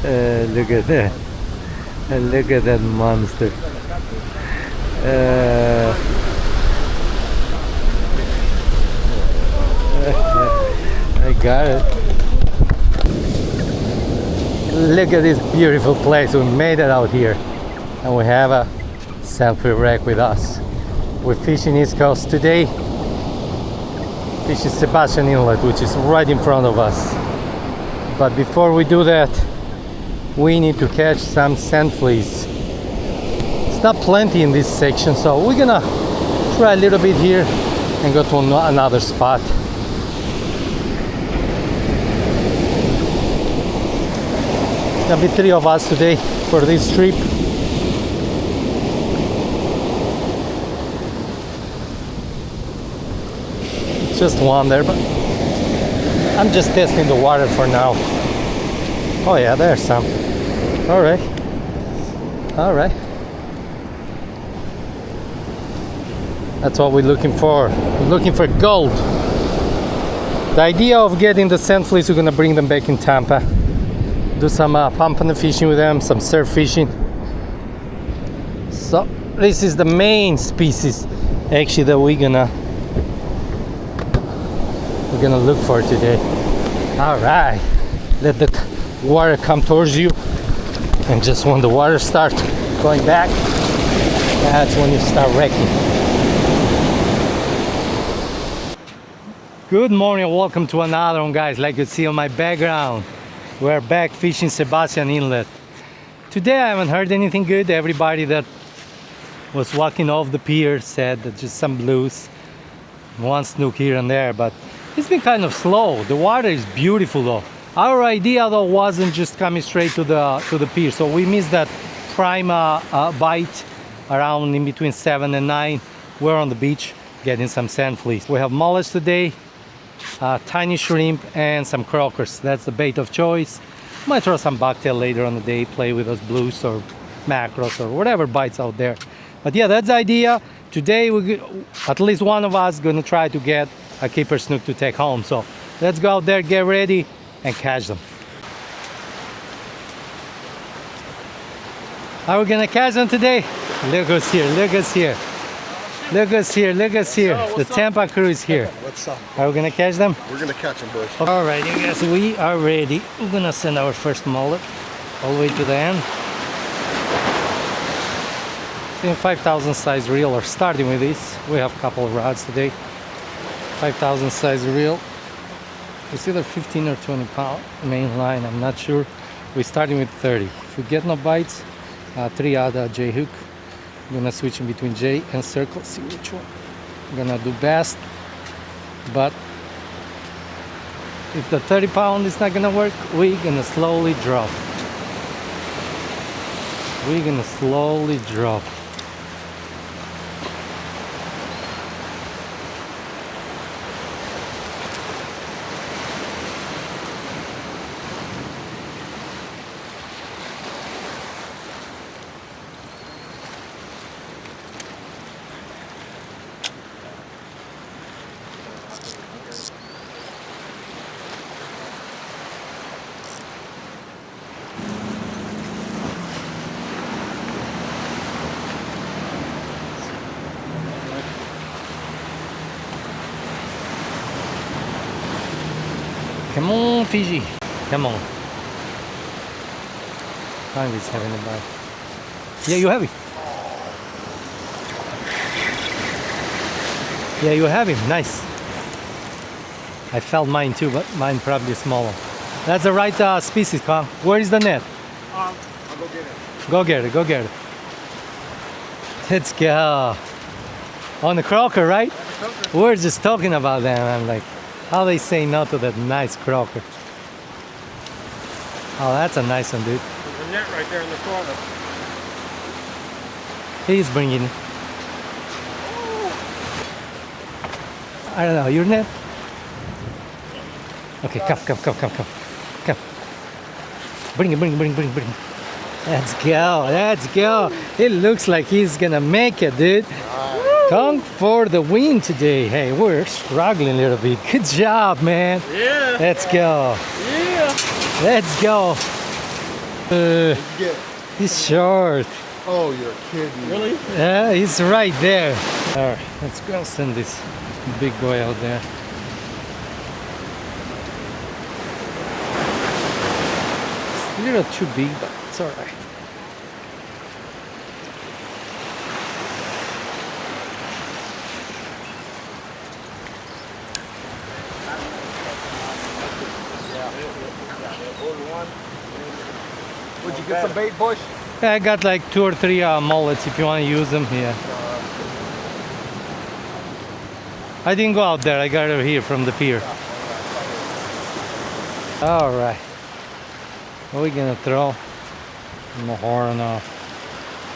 Look at that. Look at that monster. I got it. Look at this beautiful place. We made it out here. And we have a selfie rack with us. We're fishing East Coast today. Fishing Sebastian Inlet, which is right in front of us. But before we do that, we need to catch some sand fleas. It's not plenty in this section, so we're gonna try a little bit here and go to another spot. There'll be 3 of us today for this trip. Just one there, but I'm just testing the water for now. Oh yeah, there's some. All right. That's what we're looking for. We're looking for gold. The idea of getting the sand fleas, we're gonna bring them back in Tampa. Do some pompano fishing with them, some surf fishing. So this is the main species actually that we're gonna look for today. All right, let the water come towards you, and just when the water starts going back, that's when you start wrecking. Good morning and welcome to another one, guys. Like you see on my background, we're back fishing Sebastian Inlet. Today I haven't heard anything good. Everybody that was walking off the pier said that just some blues, one snook here and there, but it's been kind of slow. The water is beautiful though. Our idea though wasn't just coming straight to the pier, so we missed that prime bite around in between 7 and 9. We're on the beach getting some sand fleas. We have mullets today, tiny shrimp and some croakers. That's the bait of choice. Might throw some bucktail later on the day, play with those blues or macros or whatever bites out there. But yeah, that's the idea. Today at least one of us gonna try to get a keeper snook to take home. So let's go out there, get ready and catch them. How are we gonna catch them today? Look us here, look us here. Look us here, look us here. The Tampa crew is here. What's up? Are we gonna catch them? We're gonna catch them, boys. Alright, you guys, we are ready. We're gonna send our first mullet all the way to the end. In 5,000 size reel, or starting with this. We have a couple of rods today. 5,000 size reel. It's either 15 or 20 pound main line, I'm not sure. We're starting with 30. If we get no bites, 3-aught J hook. I'm gonna switch in between J and circle, see which one I'm gonna do best. But if the 30 pound is not gonna work, we're gonna slowly drop. We're gonna slowly drop. Come on, Fiji. Come on. Find this having a bite. Yeah, you have it. Yeah, you have him. Nice. I felt mine too, but mine probably smaller. That's the right species, Carl. Where is the net? I'll go get it. Go get it, go get it. Let's go. On the croaker, right? Yeah, the croaker. We're just talking about them. I'm like, how they say no to that nice croaker. Oh, that's a nice one, dude. There's a net right there in the corner. He's bringing it. I don't know, your net? Okay, come. Bring it. Let's go. It looks like he's gonna make it, dude. Come for the win today. Hey, we're struggling a little bit. Good job, man. Yeah. Let's go. Yeah. Let's go. Get. He's short. Oh, you're kidding. Really? Yeah, he's right there. Alright, let's go send this big boy out there. It's a little too big, but it's alright. Would you get some bait, Bush? Yeah, I got like 2 or 3 mullets if you want to use them here. I didn't go out there, I got it here from the pier. Alright. What are we gonna throw? Mojar and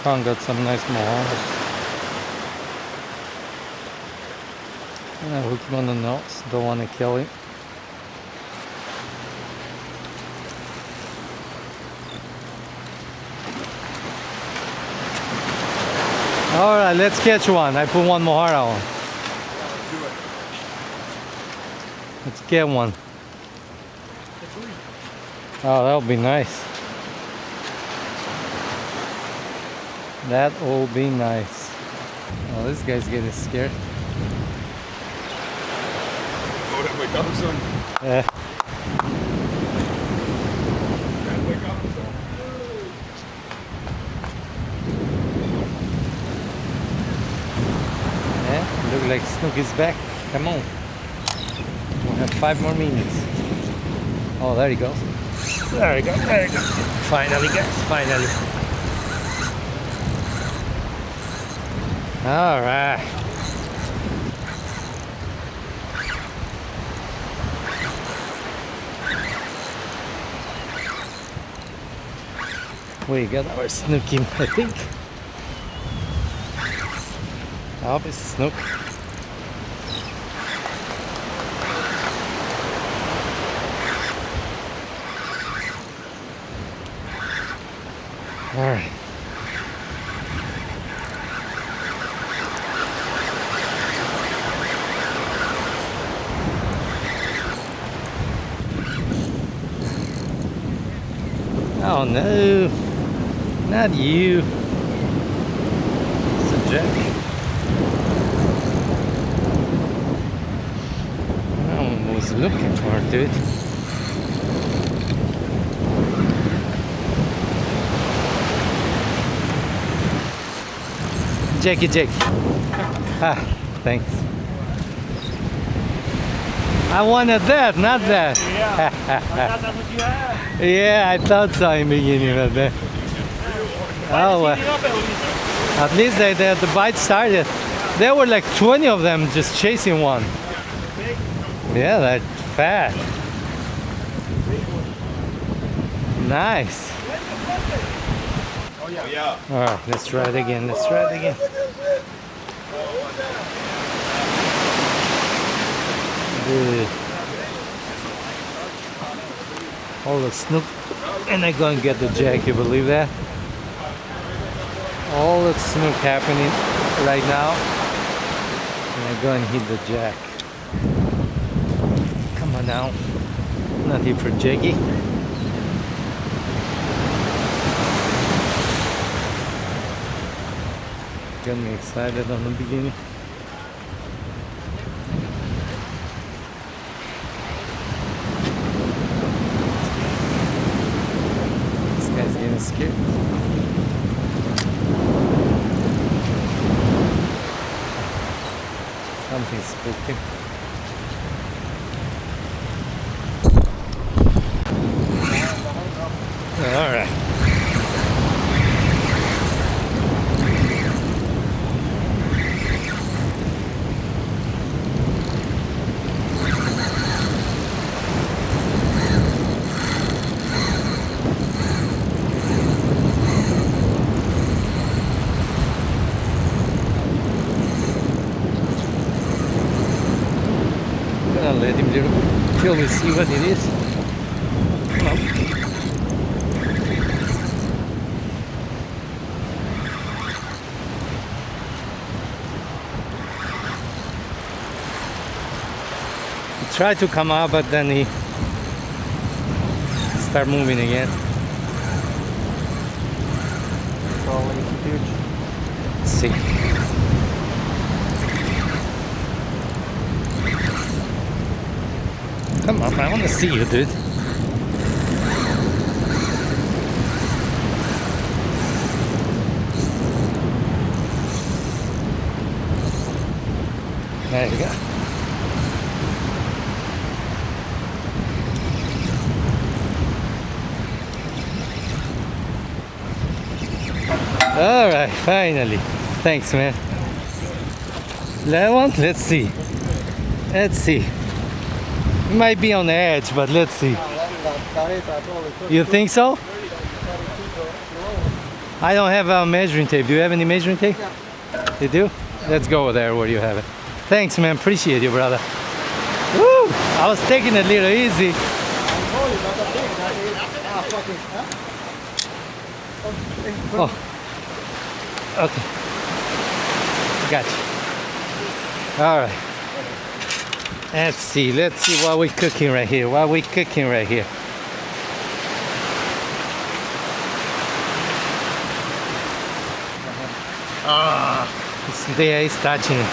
Kong got some nice mohars. And I hook him on the nose, don't want to kill him. Alright, let's catch one. I put one mohara on. Let's get one. Oh, that'll be nice. That will be nice. Oh, this guy's getting scared. Oh, that wake up some. Yeah. Wake up some. Yeah, look like Snook is back. Come on. We have 5 more minutes. Oh, there he goes. There he goes. There he goes. Finally, guys. Finally. All right. We got our Snooky, I think. Oh, it's Snook. All right. Oh no, not you. It's a jack. I was looking forward to it. Jackie Jake. Ah, thanks. I wanted that, not that. Yeah. I thought that's what you had. Yeah, I thought so in the beginning of that. Oh, well. At least the bite started. There were like 20 of them just chasing one. Yeah, that fat. Nice. Oh yeah. All right, let's try it again. Let's try it again. Good. All the Snook, and I go and get the jack. You believe that? All the Snook happening right now, and I go and hit the jack. Come on now, not here for jiggy. Got me excited on the beginning. This guy's getting scared. Something spooky. All right. I'll let him do till we see what it is. Come on. He tried to come up, but then he started moving again. Probably huge. Let's see. Come on, I want to see you, dude. There you go. All right, finally. Thanks, man. That one? Let's see. Let's see. It might be on the edge, but let's see. You think so? I don't have a measuring tape. Do you have any measuring tape? You do? Let's go there where you have it. Thanks, man. Appreciate you, brother. Woo! I was taking it a little easy. Oh. Okay. Gotcha. All right. Let's see what we're cooking right here. What we cooking right here. There, he's touching it.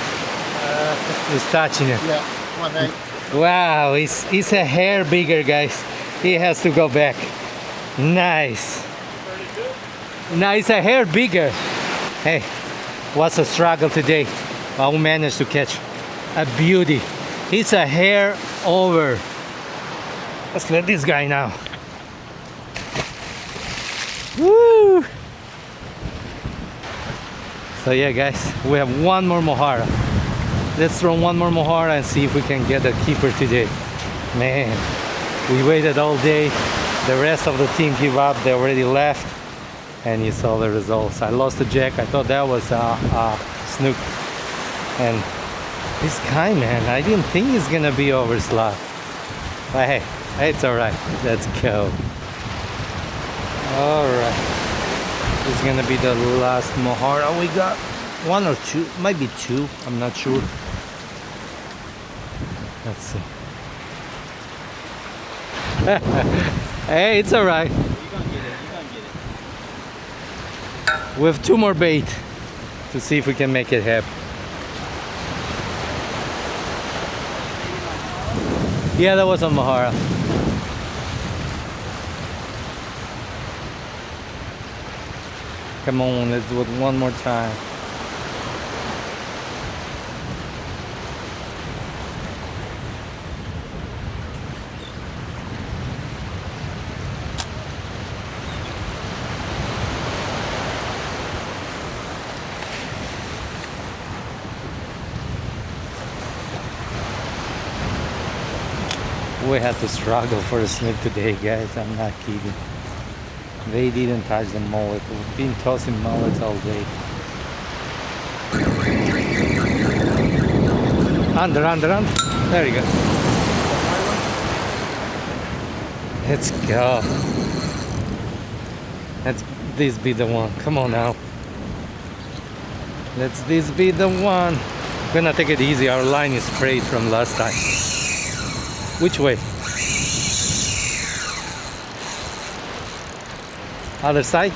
He's touching it. Yeah, one egg. Wow, it's a hair bigger, guys. He has to go back. Nice. Now it's a hair bigger. Hey, what's a struggle today? I managed to catch a beauty. It's a hair over. Let's let this guy now. Woo! So yeah, guys, we have one more Mohara. Let's throw one more Mohara and see if we can get a keeper today. Man, we waited all day. The rest of the team gave up. They already left. And you saw the results. I lost the jack. I thought that was Snook. And this guy, man, I didn't think he's gonna be over slot. But hey, it's all right. Let's go. All right. This is gonna be the last Mohara we got. One or two, might be two. I'm not sure. Let's see. Hey, it's all right. We have two more bait to see if we can make it happen. Yeah, that was on Mohara. Come on, let's do it one more time. We had to struggle for a snook today, guys. I'm not kidding. They didn't touch the mullet. We've been tossing mullets all day. Under. There you go. Let's go. Let's this be the one. Come on now. Let's this be the one. I'm gonna take it easy. Our line is sprayed from last time. Which way? Other side?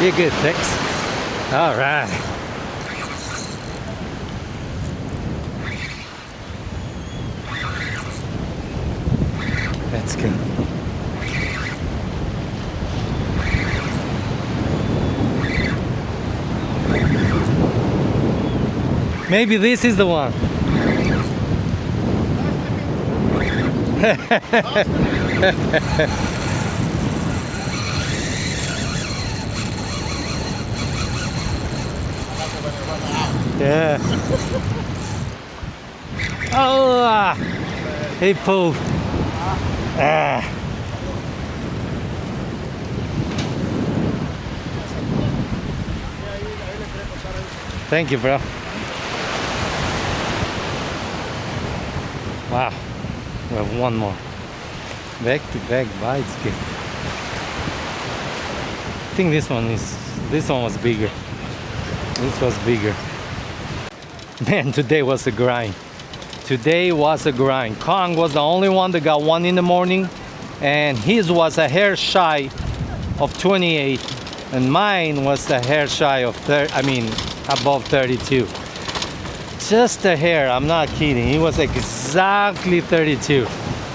You're good, thanks. All right. Let's go. Maybe this is the one. Yeah. Oh, he pulled. Thank you, bro. Wow. We have one more. Back-to-back bites. I think this one was bigger. This was bigger. Man, today was a grind. Today was a grind. Kong was the only one that got one in the morning, and his was a hair shy of 28. and mine was a hair shy of above 32. Just a hair, I'm not kidding. It was exactly 32.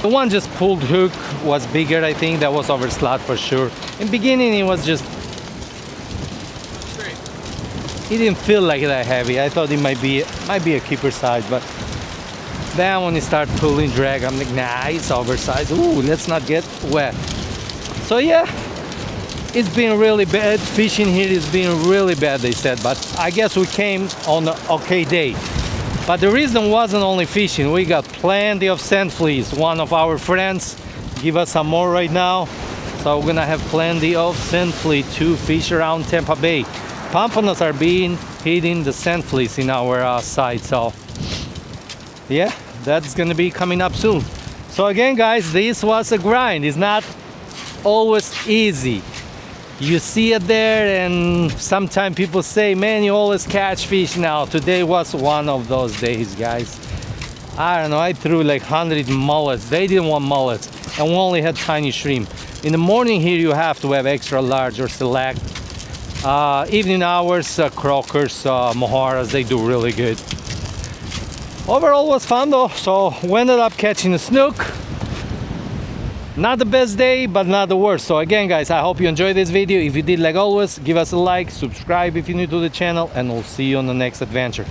The one just pulled hook was bigger, I think. That was over slot for sure. In the beginning, it was just, it didn't feel like that heavy. I thought it might be a keeper size, but then when it started pulling drag, I'm like, nah, it's oversized. Ooh, let's not get wet. So yeah, it's been really bad. Fishing here is being really bad, they said, but I guess we came on an okay day. But the reason wasn't only fishing. We got plenty of sand fleas. One of our friends give us some more right now. So we're gonna have plenty of sand flea to fish around Tampa Bay. Pompanos are being hitting the sand fleas in our side. So yeah, that's gonna be coming up soon. So again, guys, this was a grind. It's not always easy. You see it there, and sometimes people say, man, you always catch fish now. Today was one of those days, guys. I don't know, I threw like 100 mullets. They didn't want mullets, and we only had tiny shrimp. In the morning here, you have to have extra large or select. Evening hours, croakers, moharas, they do really good. Overall was fun though, so we ended up catching a snook. Not the best day, but not the worst. So again, guys, I hope you enjoyed this video. If you did, like always, give us a like, subscribe if you're new to the channel, and we'll see you on the next adventure.